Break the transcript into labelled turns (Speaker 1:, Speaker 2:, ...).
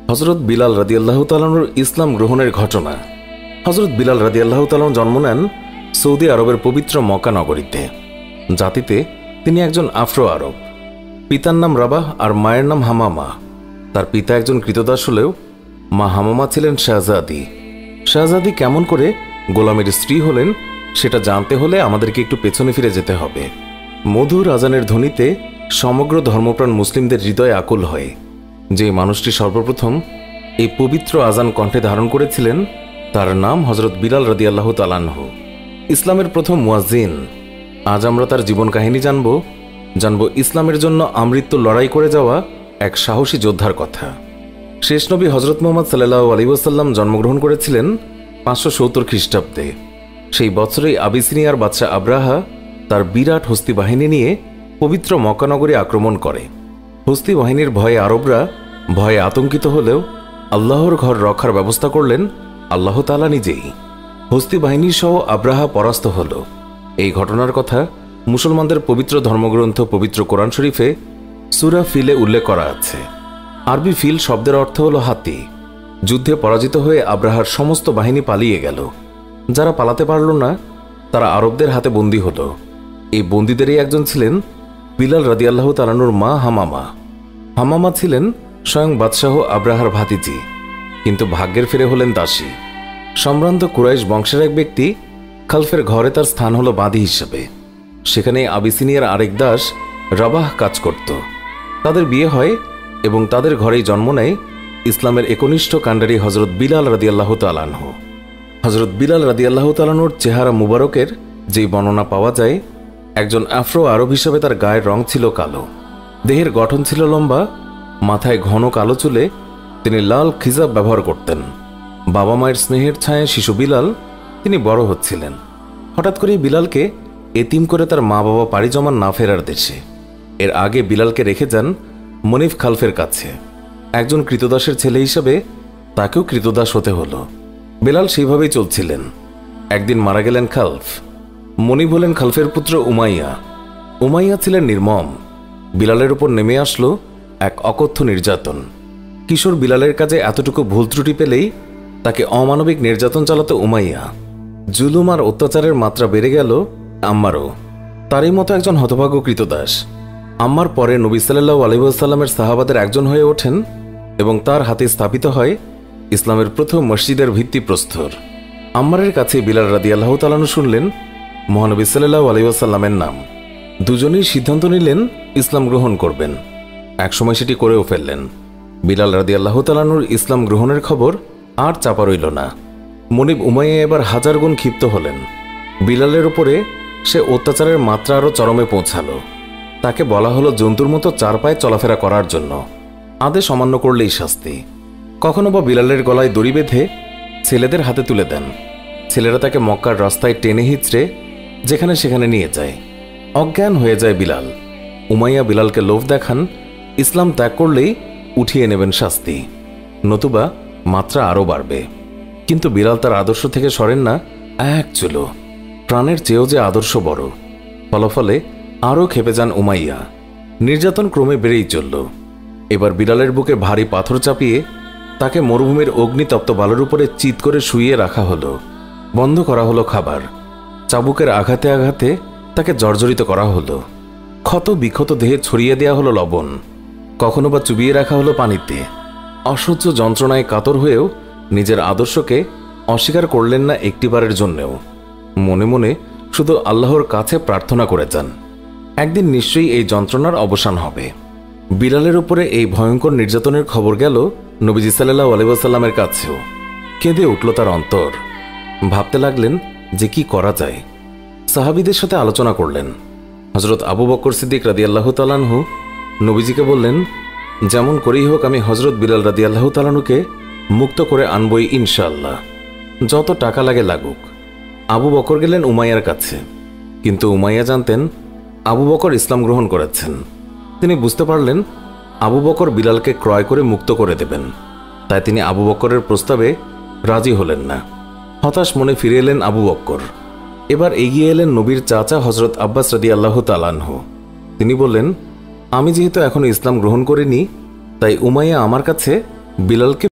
Speaker 1: হযরত বিলাল রাদিয়াল্লাহু তাআলা আনহুর ইসলাম গ্রহণের ঘটনা। হযরত বিলাল রাদিয়াল্লাহু তাআলা জন্ম নেন সৌদি আরবের পবিত্র মক্কা নগরীতে। জাতিতে তিনি একজন আফ্রো আরব। পিতার নাম রাবাহ আর মায়ের নাম হামামা। তার পিতা একজন কৃতদাস হলেও মা হামামা ছিলেন শাহজাদি। শাহজাদি কেমন করে গোলামের স্ত্রী হলেন সেটা জানতে হলে আমাদেরকে একটু পেছনে ফিরে যেতে হবে। মধুর আজানের ধ্বনিতে সমগ্র ধর্মপ্রাণ মুসলিমদের হৃদয়ে আকুল হয়। যে মানুষটি সর্বপ্রথম এই পবিত্র আজান কণ্ঠে ধারণ করেছিলেন তার নাম হযরত বিলাল রাদিয়াল্লাহু তাআলা আনহু, ইসলামের প্রথম মুয়াজ্জিন। আজ আমরা তার জীবন কাহিনী জানব ইসলামের জন্য আমৃত্যু লড়াই করে যাওয়া এক সাহসী যোদ্ধার কথা। শেষ নবী হযরত মুহাম্মদ সাল্লাল্লাহু আলাইহি ওয়াসাল্লাম জন্মগ্রহণ করেছিলেন 570 খ্রিস্টাব্দে। সেই বছরেই আবিসিনিয়ার বাদশাহ আব্রাহা তার বিরাট হস্তি বাহিনী নিয়ে পবিত্র মক্কা নগরী আক্রমণ করে। হস্তি বাহিনীর ভয়ে আরবরা ভয়ে আতঙ্কিত হলেও আল্লাহর ঘর রক্ষার ব্যবস্থা করলেন আল্লাহ তাআলা নিজেই। হস্তি বাহিনী সহ আব্রাহা পরাস্ত হল। এই ঘটনার কথা মুসলমানদের পবিত্র ধর্মগ্রন্থ পবিত্র কোরআন শরীফে সূরা ফিলে উল্লেখ করা আছে। আরবি ফিল শব্দের অর্থ হল হাতি। যুদ্ধে পরাজিত হয়ে আব্রাহার সমস্ত বাহিনী পালিয়ে গেল। যারা পালাতে পারল না তারা আরবদের হাতে বন্দী হল। এই বন্দীদেরই একজন ছিলেন বিলাল রাদিয়াল্লাহু তাআলা আনহুর মা হামামা। হামামা ছিলেন স্বয়ং বাদশাহ আব্রাহার ভাতিজি, কিন্তু ভাগ্যের ফেরে হলেন দাসী। সম্ভ্রান্ত কুরাইশ বংশের এক ব্যক্তি খালফের ঘরে তার স্থান হল বাদী হিসেবে। সেখানে আবিসিনিয়ার আরেক দাস রাবাহ কাজ করত। তাদের বিয়ে হয় এবং তাদের ঘরেই জন্ম নেয় ইসলামের একনিষ্ঠ কাণ্ডারি হযরত বিলাল রাদিয়াল্লাহু তাআলা আনহু। হযরত বিলাল রাদিয়াল্লাহু তাআলা আনহুর চেহারা মুবারকের যেই বর্ণনা পাওয়া যায়, একজন আফ্রো আরব হিসেবে তার গায়ের রং ছিল কালো, দেহের গঠন ছিল লম্বা, মাথায় ঘন কালো চুলে তিনি লাল খিজাব ব্যবহার করতেন। বাবা মায়ের স্নেহের ছায়ায় শিশু বিলাল তিনি বড় হচ্ছিলেন। হঠাৎ করে বিলালকে এতিম করে তার মা বাবা পাড়ি জমান না ফেরার দেশে। এর আগে বিলালকে রেখে যান মনিফ খালফের কাছে। একজন কৃতদাসের ছেলে হিসেবে তাকেও কৃতদাস হতে হলো। বিলাল সেইভাবেই চলছিলেন। একদিন মারা গেলেন খালফ। মনিব হলেন খালফের পুত্র উমাইয়া। উমাইয়া ছিলেন নির্মম। বিলালের উপর নেমে আসলো এক অকথ্য নির্যাতন। কিশোর বিলালের কাজে এতটুকু ভুল ত্রুটি পেলেই তাকে অমানবিক নির্যাতন চালাতো উমাইয়া। জুলুম আর অত্যাচারের মাত্রা বেড়ে গেল আম্মারও। তারই মতো একজন হতভাগ্য কৃতদাস আম্মার পরে নবী সাল্লাল্লাহু আলাইহি ওয়াসাল্লামের সাহাবাদের একজন হয়ে ওঠেন এবং তার হাতে স্থাপিত হয় ইসলামের প্রথম মসজিদের ভিত্তিপ্রস্তর। আম্মারের কাছে বিলাল রাদিয়াল্লাহু তাআলা আনহু শুনলেন মহানবী সাল্লাল্লাহু আলাইহি ওয়াসাল্লামের নাম। দুজনেই সিদ্ধান্ত নিলেন ইসলাম গ্রহণ করবেন। একসময় সেটি করেও ফেললেন। বিলাল রাদিয়াল্লাহু তাআলা আনহুর ইসলাম গ্রহণের খবর আর চাপা রইল না। মনিব উমাইয়া এবার হাজার গুণ ক্ষিপ্ত হলেন। বিলালের উপরে সে অত্যাচারের মাত্রা আরও চরমে পৌঁছালো। তাকে বলা হলো জন্তুর মতো চার পায়ে চলাফেরা করার জন্য। আদেশ অমান্য করলেই শাস্তি। কখনো বা বিলালের গলায় দড়ি বেঁধে ছেলেদের হাতে তুলে দেন। ছেলেরা তাকে মক্কার রাস্তায় টেনে হিচড়ে যেখানে সেখানে নিয়ে যায়। অজ্ঞান হয়ে যায় বিলাল। উমাইয়া বিলালকে লোভ দেখান ইসলাম ত্যাগ করলেই উঠিয়ে নেবেন শাস্তি, নতুবা মাত্রা আরও বাড়বে। কিন্তু বিলাল তার আদর্শ থেকে সরেন না এক চুলো। প্রাণের চেয়েও যে আদর্শ বড়। ফলাফলে আরও খেপে যান উমাইয়া। নির্যাতন ক্রমে বেড়েই চলল। এবার বিলালের বুকে ভারী পাথর চাপিয়ে তাকে মরুভূমির অগ্নিতপ্ত বালুর উপরে চিৎ করে শুইয়ে রাখা হলো। বন্ধ করা হলো খাবার। চাবুকের আঘাতে আঘাতে তাকে জর্জরিত করা হলো। ক্ষত বিক্ষত দেহে ছড়িয়ে দেওয়া হলো লবণ। কখনো বা চুবিয়ে রাখা হলো পানিতে। অসহ্য যন্ত্রণায় কাতর হয়েও নিজের আদর্শকে অস্বীকার করলেন না একটিবারের জন্যেও। মনে মনে শুধু আল্লাহর কাছে প্রার্থনা করে যান, একদিন নিশ্চয়ই এই যন্ত্রণার অবসান হবে। বিলালের উপরে এই ভয়ঙ্কর নির্যাতনের খবর গেল নবীজি সাল্লাল্লাহু আলাইহি ওয়াসাল্লামের কাছেও। কেঁদে উঠল তার অন্তর। ভাবতে লাগলেন যে কি করা যায়। সাহাবীদের সাথে আলোচনা করলেন। হযরত আবু বকর সিদ্দিক রাদিয়াল্লাহু তাআলা আনহু নবীজিকে বললেন, যেমন করেই হোক আমি হযরত বিলাল রাদিয়াল্লাহু তাআলা আনহুকে মুক্ত করে আনবই ইনশাআল্লাহ, যত টাকা লাগে লাগুক। আবু বকর গেলেন উমাইয়ার কাছে। কিন্তু উমাইয়া জানতেন আবু বকর ইসলাম গ্রহণ করেছেন। তিনি বুঝতে পারলেন আবু বকর বিলালকে ক্রয় করে মুক্ত করে দেবেন। তাই তিনি আবু বকরের প্রস্তাবে রাজি হলেন না। হতাশ মনে ফিরে এলেন আবু বকর। এবার এগিয়ে এলেন নবীর চাচা হযরত আব্বাস রাদিয়াল্লাহু তাআলা আনহু। তিনি বললেন, আমি যেহেতু এখনো ইসলাম গ্রহণ করিনি, তাই উমাইয়া আমার কাছে বিলালকে